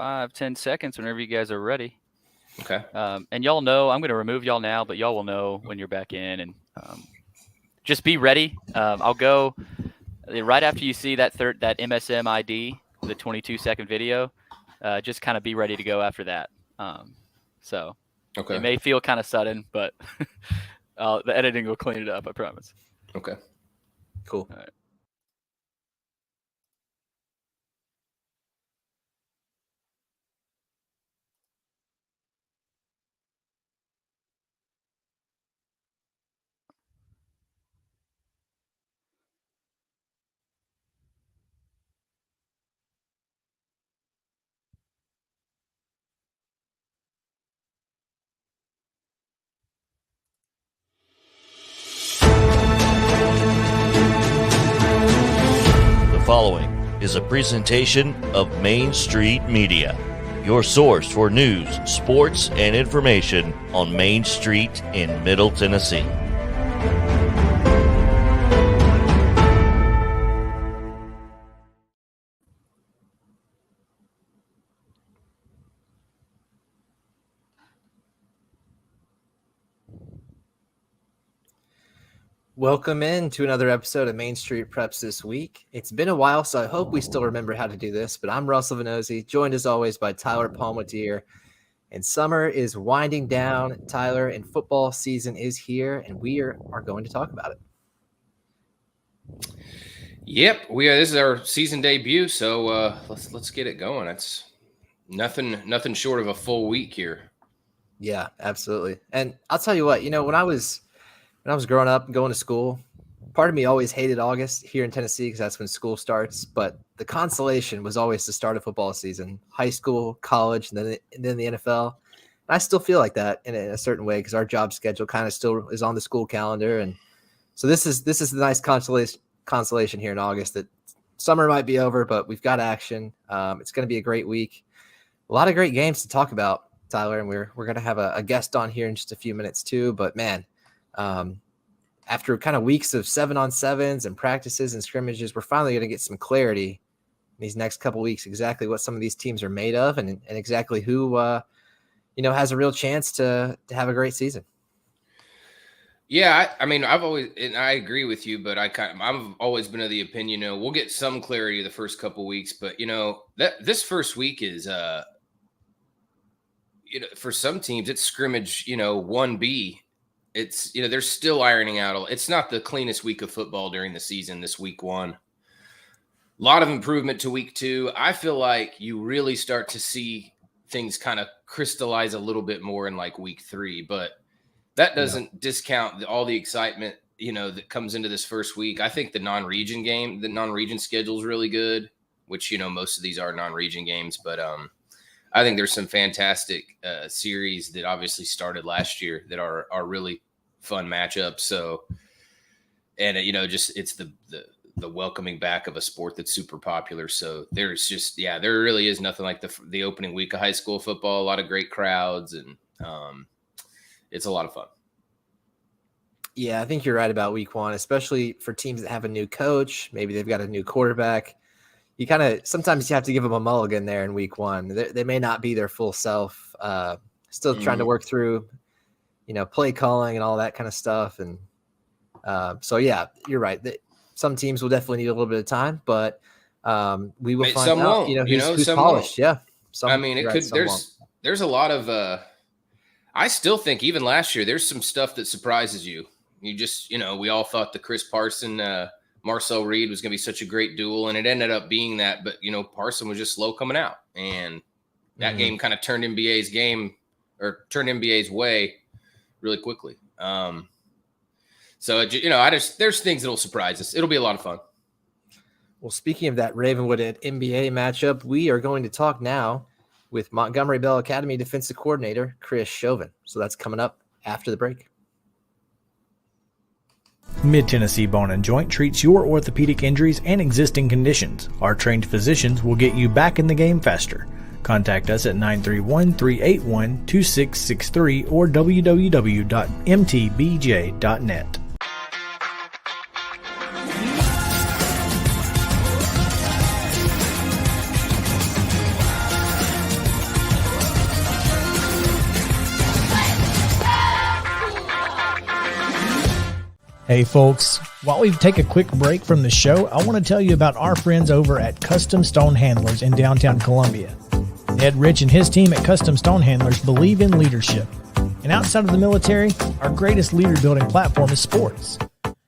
5-10 seconds whenever you guys are ready. Okay. And y'all know, I'm going to remove y'all now, but y'all will know when you're back in. And just be ready. I'll go right after you see that MSM ID, the 22-second video. Just kind of be ready to go after that. Okay. It may feel kind of sudden, but the editing will clean it up, I promise. Okay. Cool. All right. The following is a presentation of Main Street Media, your source for news, sports, and information on Main Street in Middle Tennessee. Welcome in to another episode of Main Street Preps this week. It's been a while, so I hope we still remember how to do this, but I'm Russell Vannozzi, joined as always by Tyler Palmateer. And summer is winding down, Tyler, and football season is here, and we are going to talk about it. Yep, we are. This is our season debut, so let's get it going. It's nothing short of a full week here. Yeah, absolutely. And I'll tell you what, when I was growing up and going to school, part of me always hated August here in Tennessee because that's when school starts. But the consolation was always the start of football season, high school, college, and then the NFL. And I still feel like that in a certain way because our job schedule kind of still is on the school calendar. And so this is the nice consolation here in August that summer might be over, but we've got action. It's going to be a great week. A lot of great games to talk about, Tyler, and we're going to have a guest on here in just a few minutes too. But man, after kind of weeks of 7-on-7s and practices and scrimmages, we're finally going to get some clarity in these next couple weeks, exactly what some of these teams are made of and exactly who, has a real chance to have a great season. Yeah. I mean, I agree with you, but I've always been of the opinion, we'll get some clarity the first couple weeks, but this first week is, for some teams it's scrimmage, 1B. It's, they're still ironing out. It's not the cleanest week of football during the season, this week 1. A lot of improvement to week 2. I feel like you really start to see things kind of crystallize a little bit more in like week 3, but that doesn't discount all the excitement, that comes into this first week. I think the non-region schedule is really good, which, most of these are non-region games, but I think there's some fantastic series that obviously started last year that are really fun matchups. So, and it's the welcoming back of a sport that's super popular. So there's just, there really is nothing like the opening week of high school football. A lot of great crowds, and it's a lot of fun. Yeah, I think you're right about week 1, especially for teams that have a new coach. Maybe they've got a new quarterback. Sometimes you have to give them a mulligan there in week 1. They may not be their full self, still trying to work through, play calling and all that kind of stuff. And so, yeah, you're right. Some teams will definitely need a little bit of time, but we will find out, who's polished. Won't. Yeah. There's a lot of, I still think even last year, there's some stuff that surprises you. You just, we all thought the Chris Parson, Marcel Reed was going to be such a great duel, and it ended up being that. But, Parson was just slow coming out, and that game kind of turned NBA's way really quickly. So, there's things that will surprise us. It'll be a lot of fun. Well, speaking of that Ravenwood at NBA matchup, we are going to talk now with Montgomery Bell Academy defensive coordinator Chris Chauvin. So that's coming up after the break. Mid-Tennessee Bone and Joint treats your orthopedic injuries and existing conditions. Our trained physicians will get you back in the game faster. Contact us at 931-381-2663 or www.mtbj.net. Hey folks, while we take a quick break from the show, I want to tell you about our friends over at Custom Stone Handlers in downtown Columbia. Ed Rich and his team at Custom Stone Handlers believe in leadership. And outside of the military, our greatest leader building platform is sports.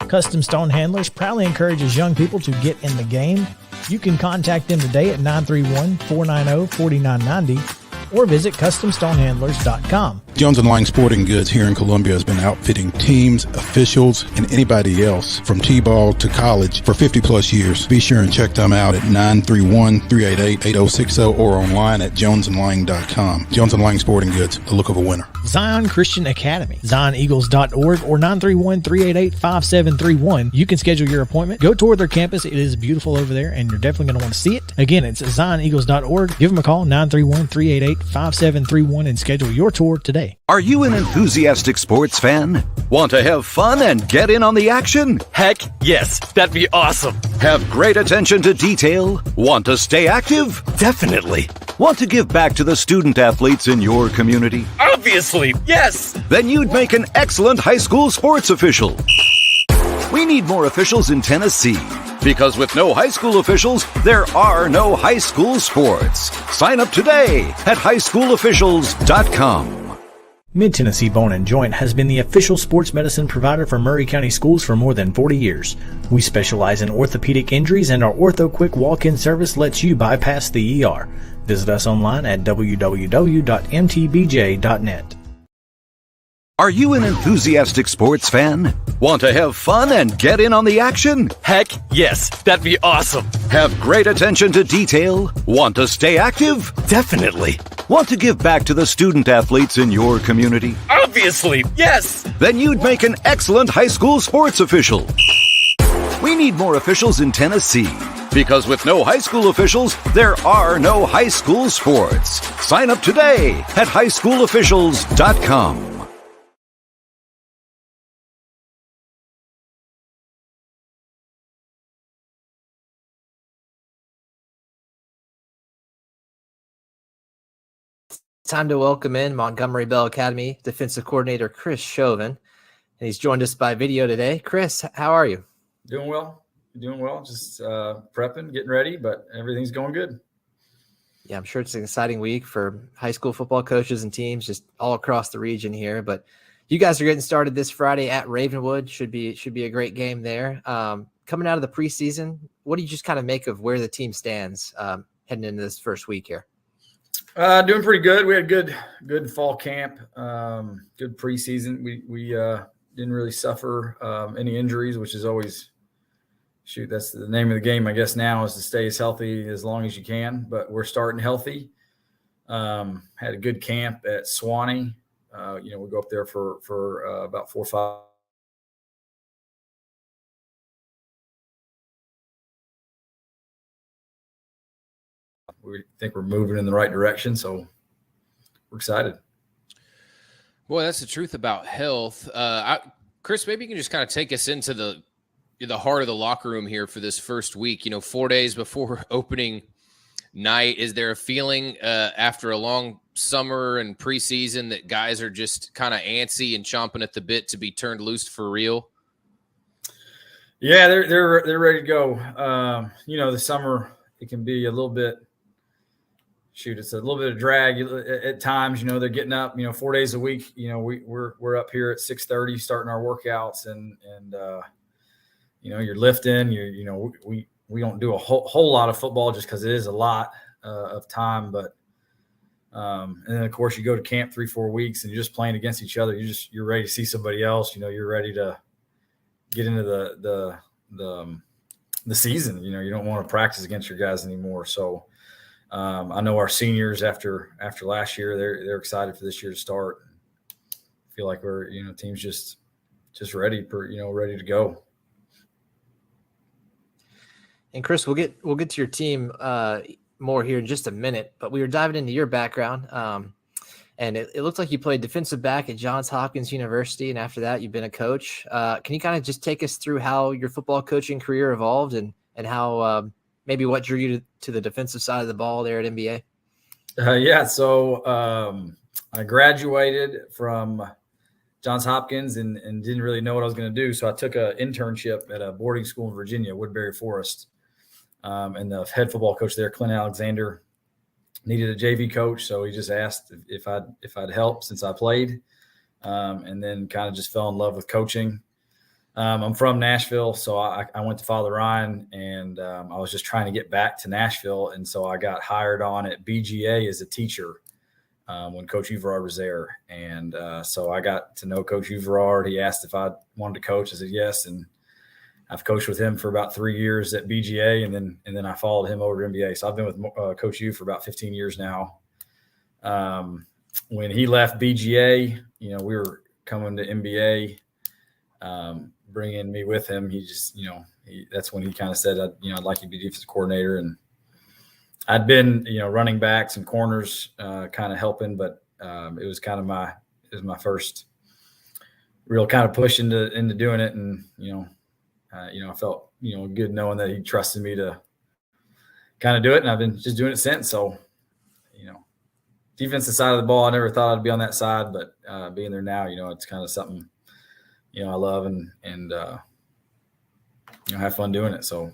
Custom Stone Handlers proudly encourages young people to get in the game. You can contact them today at 931-490-4990 or visit CustomStonehandlers.com. Jones & Lang Sporting Goods here in Columbia has been outfitting teams, officials, and anybody else from T-ball to college for 50-plus years. Be sure and check them out at 931-388-8060 or online at jonesandlang.com. Jones & Lang Sporting Goods, the look of a winner. Zion Christian Academy, ZionEagles.org or 931-388-5731. You can schedule your appointment. Go tour their campus. It is beautiful over there, and you're definitely going to want to see it. Again, it's ZionEagles.org. Give them a call, 931-388-5731, and schedule your tour today. Are you an enthusiastic sports fan? Want to have fun and get in on the action? Heck, yes, that'd be awesome. Have great attention to detail? Want to stay active? Definitely. Want to give back to the student athletes in your community? Obviously, yes. Then you'd make an excellent high school sports official. We need more officials in Tennessee. Because with no high school officials, there are no high school sports. Sign up today at highschoolofficials.com. Mid-Tennessee Bone & Joint has been the official sports medicine provider for Maury County Schools for more than 40 years. We specialize in orthopedic injuries, and our Ortho Quick walk-in service lets you bypass the ER. Visit us online at www.mtbj.net. Are you an enthusiastic sports fan? Want to have fun and get in on the action? Heck, yes, that'd be awesome. Have great attention to detail? Want to stay active? Definitely. Want to give back to the student athletes in your community? Obviously, yes. Then you'd make an excellent high school sports official. We need more officials in Tennessee. Because with no high school officials, there are no high school sports. Sign up today at highschoolofficials.com. Time to welcome in Montgomery Bell Academy defensive coordinator Chris Chauvin, and he's joined us by video today. Chris, how are you? Doing well. Just prepping, getting ready, but everything's going good. Yeah, I'm sure it's an exciting week for high school football coaches and teams just all across the region here. But you guys are getting started this Friday at Ravenwood. Should be a great game there. Coming out of the preseason, what do you just kind of make of where the team stands heading into this first week here? Doing pretty good. We had good fall camp, good preseason. We didn't really suffer any injuries, which is always that's the name of the game, I guess, now, is to stay as healthy as long as you can. But we're starting healthy. Had a good camp at Swanee. We go up there for about 4 or 5. We think we're moving in the right direction, so we're excited. Boy, that's the truth about health. Chris, maybe you can just kind of take us into the heart of the locker room here for this first week. 4 days before opening night, is there a feeling after a long summer and preseason that guys are just kind of antsy and chomping at the bit to be turned loose for real? Yeah, they're ready to go. The summer, it can be a little bit. It's a little bit of drag at times. They're getting up, 4 days a week. We're up here at 6:30 starting our workouts, and you're lifting. We don't do a whole lot of football just because it is a lot of time. But and then of course you go to camp 3-4 weeks and you're just playing against each other. You're ready to see somebody else. You're ready to get into the season. You don't want to practice against your guys anymore. So. I know our seniors after last year, they're excited for this year to start. I feel like we're, team's just ready ready to go. And Chris, we'll get to your team more here in just a minute, but we were diving into your background. And it looked like you played defensive back at Johns Hopkins University, and after that you've been a coach. Can you kind of just take us through how your football coaching career evolved and how maybe what drew you to the defensive side of the ball there at MBA? So I graduated from Johns Hopkins and didn't really know what I was going to do. So I took an internship at a boarding school in Virginia, Woodbury Forest. And the head football coach there, Clint Alexander, needed a JV coach. So he just asked if I'd help since I played, and then kind of just fell in love with coaching. I'm from Nashville, so I went to Father Ryan, and I was just trying to get back to Nashville. And so I got hired on at BGA as a teacher when Coach Uverard was there. And so I got to know Coach Uverard. He asked if I wanted to coach. I said yes, and I've coached with him for about 3 years at BGA, and then I followed him over to NBA. So I've been with Coach U for about 15 years now. When he left BGA, we were coming to NBA, bringing me with him. He just, that's when he kind of said, I'd like you to be defensive coordinator. And I'd been, running backs and corners, kind of helping, but it was my first real kind of push into doing it. And, I felt, good knowing that he trusted me to kind of do it. And I've been just doing it since. So, defensive side of the ball, I never thought I'd be on that side, but being there now, it's kind of something, I love and have fun doing it. So,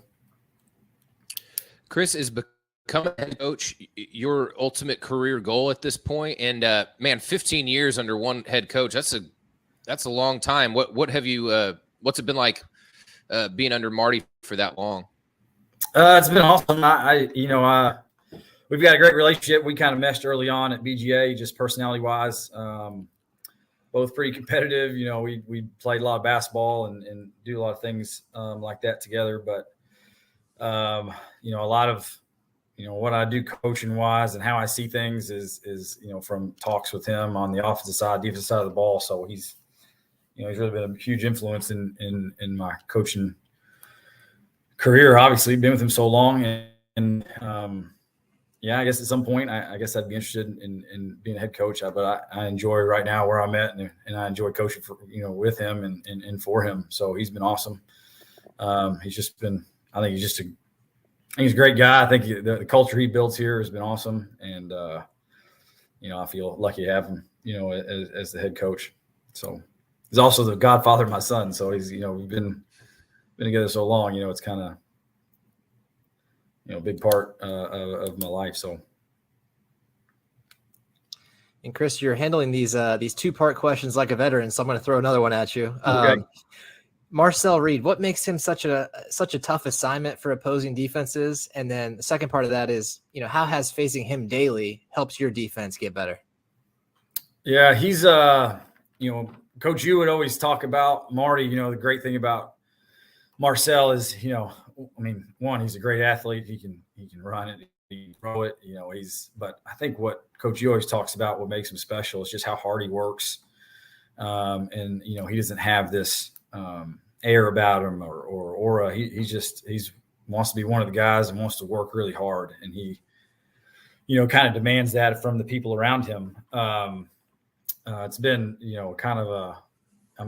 Chris, is becoming a head coach your ultimate career goal at this point? And man, 15 years under one head coach, that's a long time. What have you what's it been like being under Marty for that long? It's been awesome. We've got a great relationship. We kind of meshed early on at BGA, just personality wise. Both pretty competitive. We played a lot of basketball and do a lot of things like that together. But a lot of what I do coaching wise and how I see things is from talks with him on the offensive side, defensive side of the ball. So he's really been a huge influence in my coaching career. Obviously, been with him so long, and I guess at some point, I guess I'd be interested in being a head coach. But I enjoy right now where I'm at, and I enjoy coaching for with him and for him. So he's been awesome. He's just been. I think he's a great guy. I think the culture he builds here has been awesome, and I feel lucky to have him as the head coach. So. He's also the godfather of my son. So he's, we've been together so long, it's kind of, a big part of my life. So. And Chris, you're handling these 2-part questions like a veteran. So I'm going to throw another one at you. Okay. Marcel Reed, what makes him such a tough assignment for opposing defenses? And then the second part of that is, how has facing him daily helps your defense get better? Yeah, he's, Coach U would always talk about Marty. The great thing about Marcel is, one, he's a great athlete. He can run it, he can throw it. But I think what Coach U always talks about, what makes him special, is just how hard he works. And he doesn't have this air about him or aura. He wants to be one of the guys and wants to work really hard, and he, kind of demands that from the people around him. It's been, kind of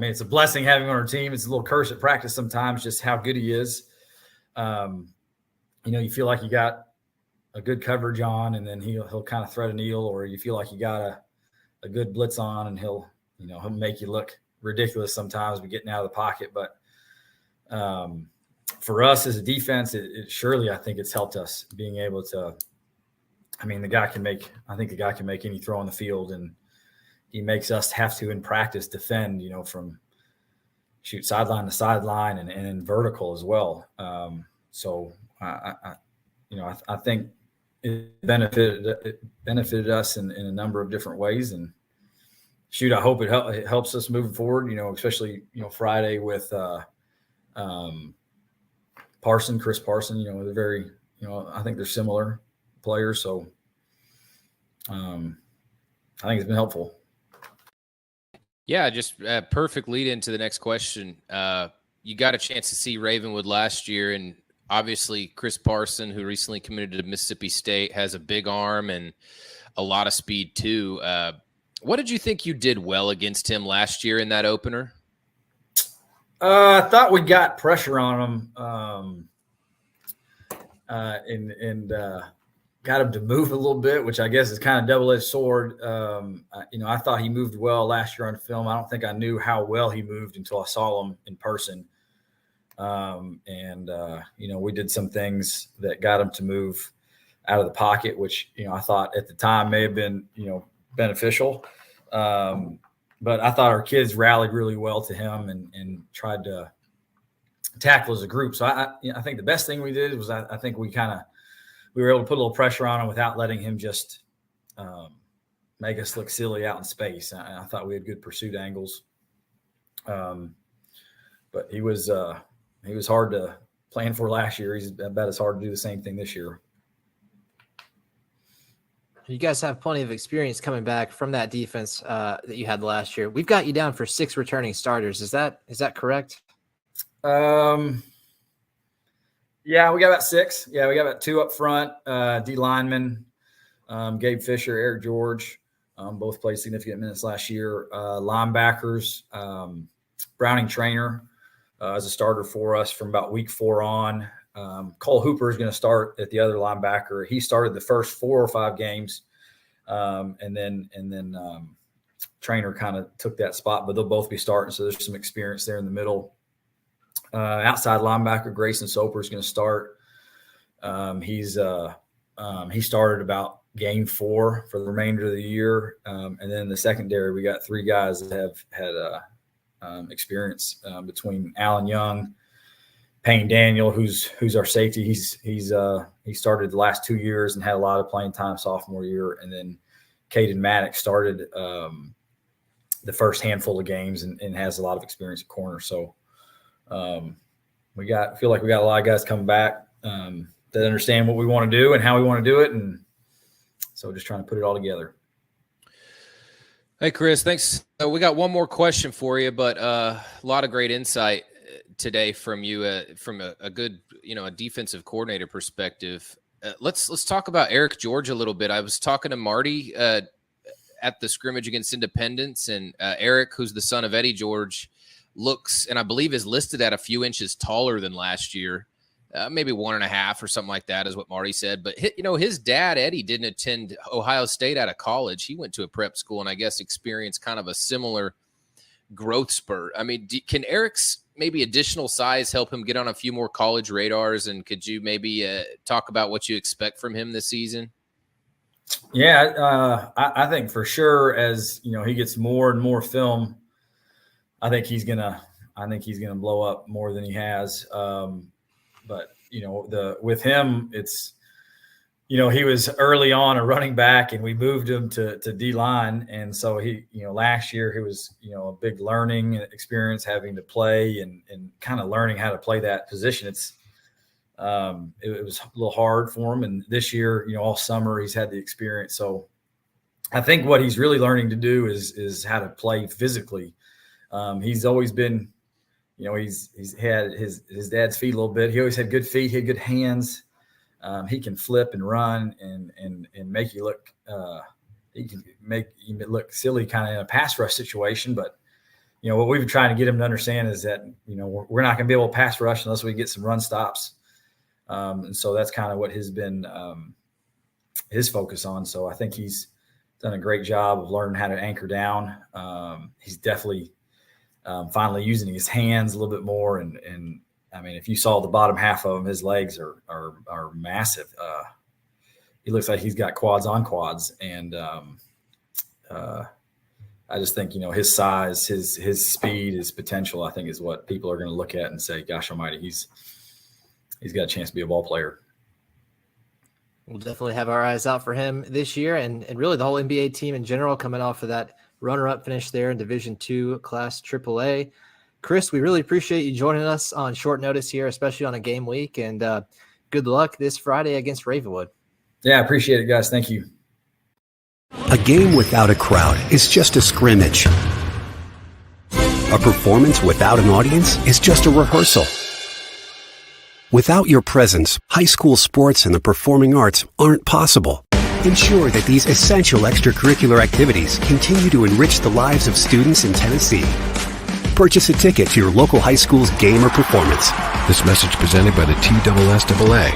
it's a blessing having him on our team. It's a little curse at practice sometimes, just how good he is. You feel like you got a good coverage on, and then he'll kind of thread a needle, or you feel like you got a good blitz on, and he'll make you look ridiculous sometimes by getting out of the pocket. But for us as a defense, it surely, I think it's helped us being able to. The guy can make any throw on the field, and he makes us have to, in practice, defend, from shoot sideline to sideline and in vertical as well. So I think it benefited us in a number of different ways. And shoot, I hope it helps us moving forward, especially, Friday with Chris Parson, they're very, I think they're similar players. So I think it's been helpful. Yeah, just a perfect lead into the next question. You got a chance to see Ravenwood last year, and obviously Chris Parson, who recently committed to Mississippi State, has a big arm and a lot of speed too. What did you think you did well against him last year in that opener? I thought we got pressure on him, and got him to move a little bit, which I guess is kind of double-edged sword. I thought he moved well last year on film. I don't think I knew how well he moved until I saw him in person. We did some things that got him to move out of the pocket, which, I thought at the time may have been, beneficial. But I thought our kids rallied really well to him and tried to tackle as a group. So I think the best thing we did was I think we were able to put a little pressure on him without letting him just make us look silly out in space. I thought we had good pursuit angles. But he was hard to plan for last year. He's about as hard to do the same thing this year. You guys have plenty of experience coming back from that defense that you had last year. We've got you down for 6 returning starters. Is that correct? Yeah, we got about 6. Yeah, we got about 2 up front. D linemen, Gabe Fisher, Eric George, both played significant minutes last year. Linebackers, Browning Trainer as a starter for us from about week 4 on. Cole Hooper is going to start at the other linebacker. He started the first 4 or 5 games, and then Trainer kind of took that spot, but they'll both be starting. So there's some experience there in the middle. Outside linebacker Grayson Soper is going to start. He started about game 4 for the remainder of the year, and then the secondary we got 3 guys that have had experience between Alan Young, Payne Daniel, who's our safety. He started the last 2 years and had a lot of playing time sophomore year, and then Caden Maddox started the first handful of games and has a lot of experience at corner. So feel like we got a lot of guys coming back that understand what we want to do and how we want to do it, and so just trying to put it all together. Hey, Chris, thanks. We got one more question for you, but a lot of great insight today from you from a good, a defensive coordinator perspective. Let's talk about Eric George a little bit. I was talking to Marty at the scrimmage against Independence, and Eric, who's the son of Eddie George, looks, and I believe is listed at a few inches taller than last year, maybe 1.5 or something like that is what Marty said. But his dad, Eddie, didn't attend Ohio State out of college. He went to a prep school and I guess experienced kind of a similar growth spurt. I mean, can Eric's maybe additional size help him get on a few more college radars? And could you maybe talk about what you expect from him this season? Yeah, I think for sure as he gets more and more film, I think he's gonna blow up more than he has. But with him, it's he was early on a running back, and we moved him to D line, and so he last year he was a big learning experience, having to play and kind of learning how to play that position. It's it was a little hard for him, and this year all summer he's had the experience. So I think what he's really learning to do is how to play physically. He's always been, he's had his dad's feet a little bit. He always had good feet. He had good hands. He can flip and run and make you look. He can make you look silly kind of in a pass rush situation. But what we've been trying to get him to understand is that we're not going to be able to pass rush unless we get some run stops. And so that's kind of what has been his focus on. So I think he's done a great job of learning how to anchor down. He's definitely finally using his hands a little bit more. And I mean, if you saw the bottom half of him, his legs are massive. He looks like he's got quads on quads. And I just think, his size, his speed, his potential, I think is what people are going to look at and say, gosh almighty, he's got a chance to be a ball player. We'll definitely have our eyes out for him this year, and really the whole NBA team in general, coming off of that runner-up finish there in Division II Class AAA. Chris, we really appreciate you joining us on short notice here, especially on a game week, and good luck this Friday against Ravenwood. Yeah, I appreciate it, guys. Thank you. A game without a crowd is just a scrimmage. A performance without an audience is just a rehearsal. Without your presence, high school sports and the performing arts aren't possible. Ensure that these essential extracurricular activities continue to enrich the lives of students in Tennessee. Purchase a ticket to your local high school's game or performance. This message presented by the TSSAA.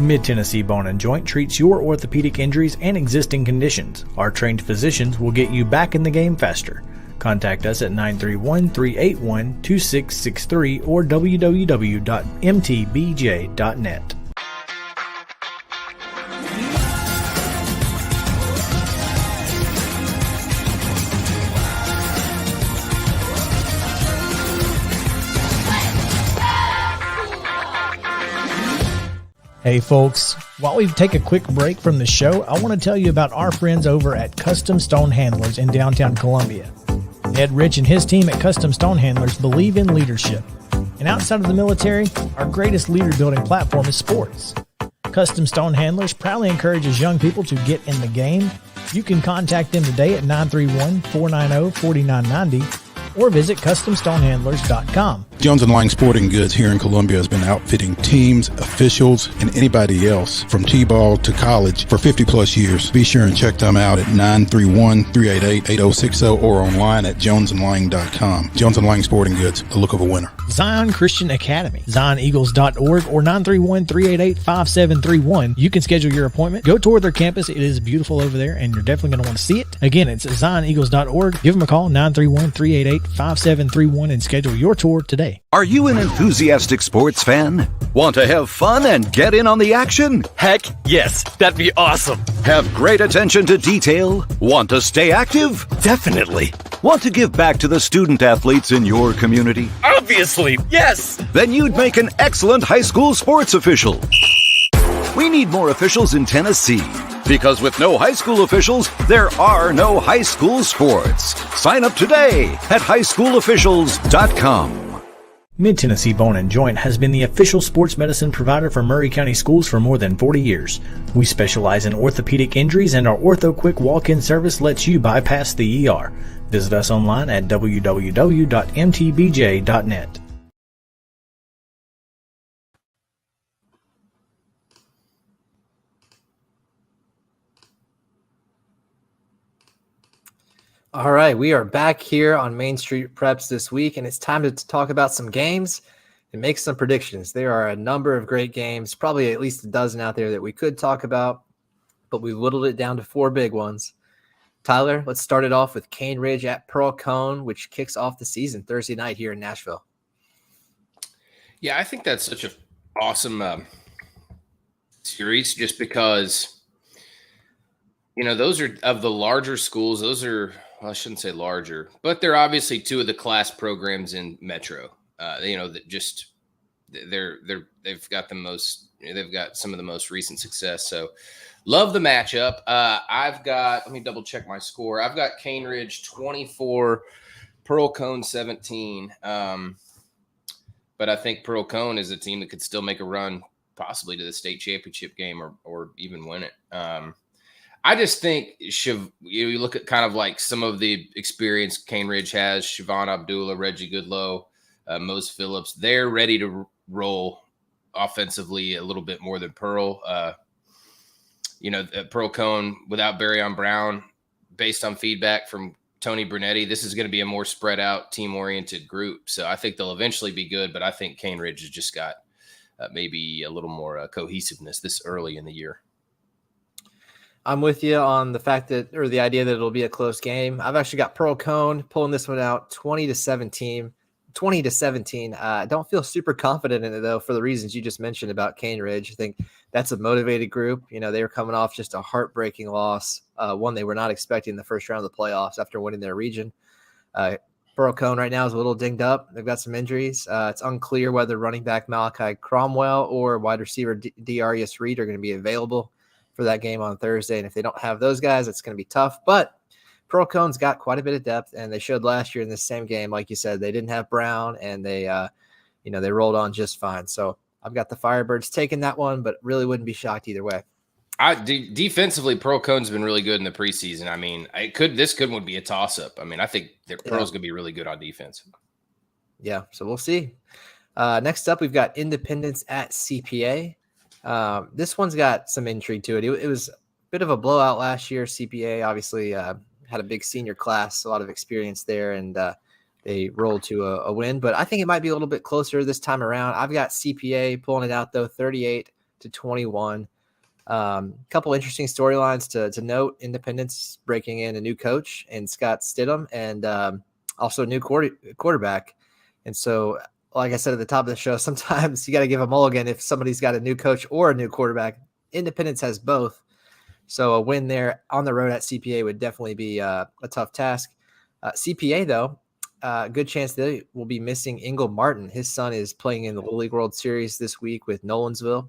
Mid-Tennessee Bone and Joint treats your orthopedic injuries and existing conditions. Our trained physicians will get you back in the game faster. Contact us at 931-381-2663 or www.mtbj.net. Hey folks, while we take a quick break from the show, I want to tell you about our friends over at Custom Stone Handlers in downtown Columbia. Ed Rich and his team at Custom Stone Handlers believe in leadership. And outside of the military, our greatest leader building platform is sports. Custom Stone Handlers proudly encourages young people to get in the game. You can contact them today at 931-490-4990 or visit CustomStonehandlers.com. Jones & Lang Sporting Goods here in Columbia has been outfitting teams, officials, and anybody else from T-ball to college for 50-plus years. Be sure and check them out at 931-388-8060 or online at jonesandlang.com. Jones & Lang Sporting Goods, the look of a winner. Zion Christian Academy, ZionEagles.org or 931-388-5731. You can schedule your appointment. Go tour their campus. It is beautiful over there, and you're definitely going to want to see it. Again, it's ZionEagles.org. Give them a call, 931-388-5731, and schedule your tour today. Are you an enthusiastic sports fan? Want to have fun and get in on the action? Heck yes, that'd be awesome. Have great attention to detail? Want to stay active? Definitely. Want to give back to the student athletes in your community? Obviously, yes. Then you'd make an excellent high school sports official. We need more officials in Tennessee. Because with no high school officials, there are no high school sports. Sign up today at highschoolofficials.com. Mid-Tennessee Bone and Joint has been the official sports medicine provider for Murray County Schools for more than 40 years. We specialize in orthopedic injuries, and our Ortho Quick walk-in service lets you bypass the ER. Visit us online at www.mtbj.net. All right, we are back here on Main Street Preps this week, and it's time to talk about some games and make some predictions. There are a number of great games, probably at least a dozen out there that we could talk about, but we whittled it down to 4 big ones. Tyler, let's start it off with Cane Ridge at Pearl Cone, which kicks off the season Thursday night here in Nashville. Yeah, I think that's such an awesome series just because, you know, those are of the larger schools. Those are, well, I shouldn't say larger, but they're obviously 2 of the class programs in Metro. You know, that just they've got some of the most recent success. So love the matchup. Let me double check my score. I've got Cane Ridge 24, Pearl Cone 17. But I think Pearl Cone is a team that could still make a run possibly to the state championship game or even win it. I just think you look at kind of like some of the experience Cane Ridge has, Chauvin Abdullah, Reggie Goodlow, Mose Phillips. They're ready to roll offensively a little bit more than Pearl. Pearl Cone without Barryon Brown, based on feedback from Tony Brunetti, this is going to be a more spread out, team-oriented group. So I think they'll eventually be good, but I think Cane Ridge has just got maybe a little more cohesiveness this early in the year. I'm with you on the fact that, or the idea that it'll be a close game. I've actually got Pearl Cone pulling this one out 20-17. I don't feel super confident in it, though, for the reasons you just mentioned about Cane Ridge. I think that's a motivated group. You know, they were coming off just a heartbreaking loss, one they were not expecting in the first round of the playoffs after winning their region. Pearl Cone right now is a little dinged up. They've got some injuries. It's unclear whether running back Malachi Cromwell or wide receiver Darius Reed are going to be available for that game on Thursday. And if they don't have those guys, it's going to be tough. But Pearl Cone's got quite a bit of depth, and they showed last year in this same game, like you said, they didn't have Brown, and they rolled on just fine. So I've got the Firebirds taking that one, but really wouldn't be shocked either way. Defensively, Pearl Cone's been really good in the preseason. I mean, this could be a toss-up. I mean, I think Pearl's going to be really good on defense. Yeah, so we'll see. Next up, we've got Independence at CPA. This one's got some intrigue to it. It was a bit of a blowout last year. CPA obviously had a big senior class, a lot of experience there, and they rolled to a win. But I think it might be a little bit closer this time around. I've got CPA pulling it out, though, 21. Couple interesting storylines to note. Independence breaking in a new coach and Scott Stidham, and also a new quarterback. And so, like I said at the top of the show, sometimes you got to give a mulligan if somebody's got a new coach or a new quarterback. Independence has both. So a win there on the road at CPA would definitely be a tough task. CPA, though, good chance they will be missing Ingle Martin. His son is playing in the Little League World Series this week with Nolensville.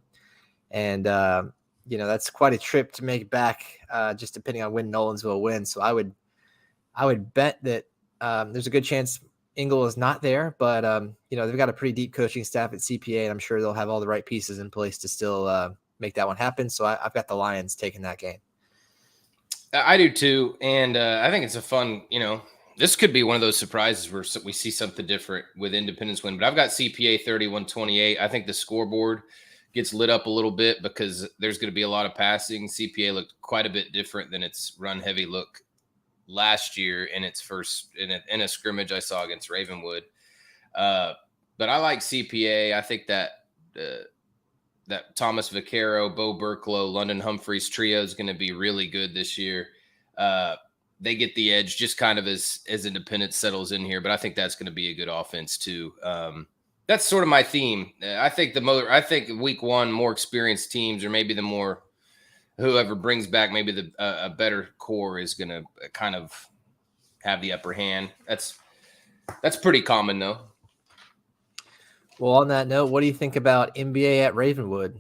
And, that's quite a trip to make back, just depending on when Nolensville wins. So I would bet that there's a good chance Ingle is not there, but they've got a pretty deep coaching staff at CPA, and I'm sure they'll have all the right pieces in place to still make that one happen. So I've got the Lions taking that game. I do too, and I think it's a fun. This could be one of those surprises where we see something different with Independence win. But I've got CPA 31-28. I think the scoreboard gets lit up a little bit because there's going to be a lot of passing. CPA looked quite a bit different than its run heavy look last year in its first in a scrimmage I saw against Ravenwood. But I like CPA. I think that that Thomas Vaccaro, Bo Burklow, London Humphreys trio is going to be really good this year. They get the edge just kind of as Independence settles in here, but I think that's going to be a good offense too. That's sort of my theme. I think week one, more experienced teams, or maybe whoever brings back maybe a better core is going to kind of have the upper hand. That's pretty common though. Well, on that note, what do you think about NBA at Ravenwood?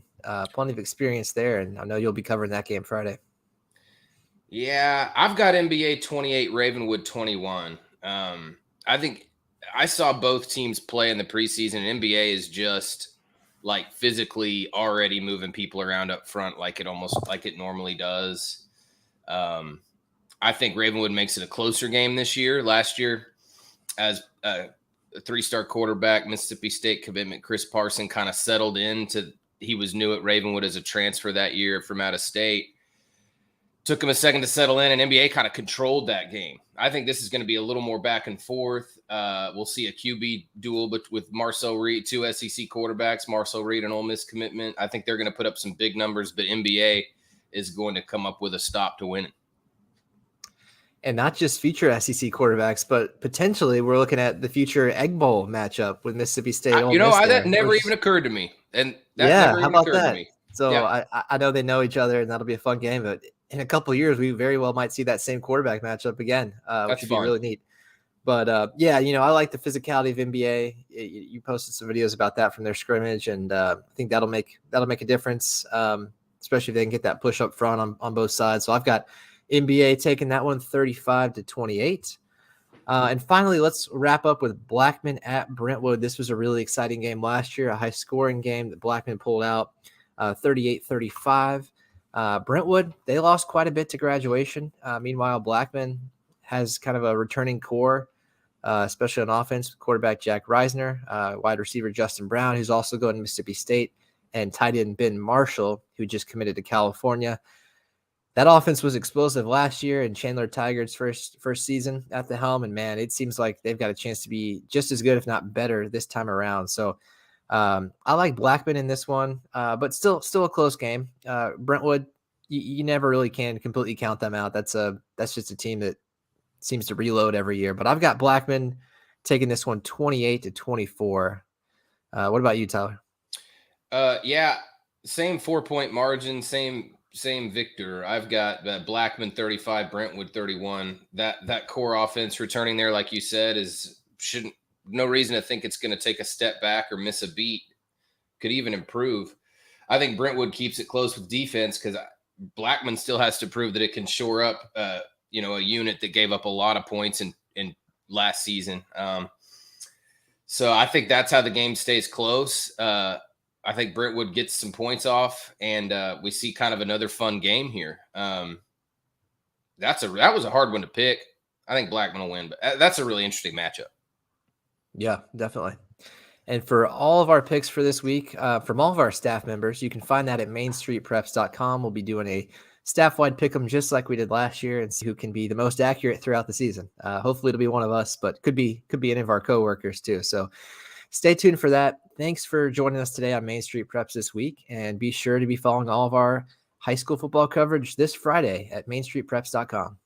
Plenty of experience there, and I know you'll be covering that game Friday. Yeah, I've got NBA 28, Ravenwood 21. I think I saw both teams play in the preseason. NBA is just like physically already moving people around up front like it normally does. I think Ravenwood makes it a closer game this year. Last year, as a three-star quarterback, Mississippi State commitment Chris Parson kind of settled into. He was new at Ravenwood as a transfer that year from out of state. Took him a second to settle in, and NBA kind of controlled that game. I think this is going to be a little more back and forth. We'll see a QB duel with Marcel Reed, two SEC quarterbacks, Marcel Reed and Ole Miss commitment. I think they're going to put up some big numbers, but NBA is going to come up with a stop to win it. And not just future SEC quarterbacks, but potentially we're looking at the future Egg Bowl matchup with Mississippi State. That never even occurred to me. And that never even occurred to me. So yeah. I know they know each other, and that'll be a fun game. But in a couple of years, we very well might see that same quarterback matchup again, which would be really neat. But I like the physicality of NBA. You posted some videos about that from their scrimmage, and I think that'll make a difference, especially if they can get that push up front on both sides. So I've got NBA taking that one 35-28. And finally, let's wrap up with Blackman at Brentwood. This was a really exciting game last year, a high-scoring game that Blackman pulled out 38-35. Brentwood, they lost quite a bit to graduation. Meanwhile, Blackman has kind of a returning core, especially on offense, quarterback Jack Reisner, wide receiver Justin Brown, who's also going to Mississippi State, and tight end Ben Marshall, who just committed to California. That offense was explosive last year in Chandler Tigers' first season at the helm, and man, it seems like they've got a chance to be just as good, if not better, this time around. So I like Blackman in this one, but still a close game. Brentwood, you never really can completely count them out. That's just a team that seems to reload every year. But I've got Blackman taking this one 28-24. What about you, Tyler? Same 4-point margin, same victor. I've got Blackman 35, Brentwood 31. That core offense returning there, like you said, shouldn't. No reason to think it's going to take a step back or miss a beat. Could even improve. I think Brentwood keeps it close with defense because Blackman still has to prove that it can shore up, a unit that gave up a lot of points in last season. So I think that's how the game stays close. I think Brentwood gets some points off, and we see kind of another fun game here. That was a hard one to pick. I think Blackman will win, but that's a really interesting matchup. Yeah, definitely. And for all of our picks for this week, from all of our staff members, you can find that at mainstreetpreps.com. We'll be doing a staff-wide pick 'em just like we did last year and see who can be the most accurate throughout the season. Hopefully it'll be one of us, but could be any of our coworkers too. So stay tuned for that. Thanks for joining us today on Main Street Preps this week, and be sure to be following all of our high school football coverage this Friday at mainstreetpreps.com.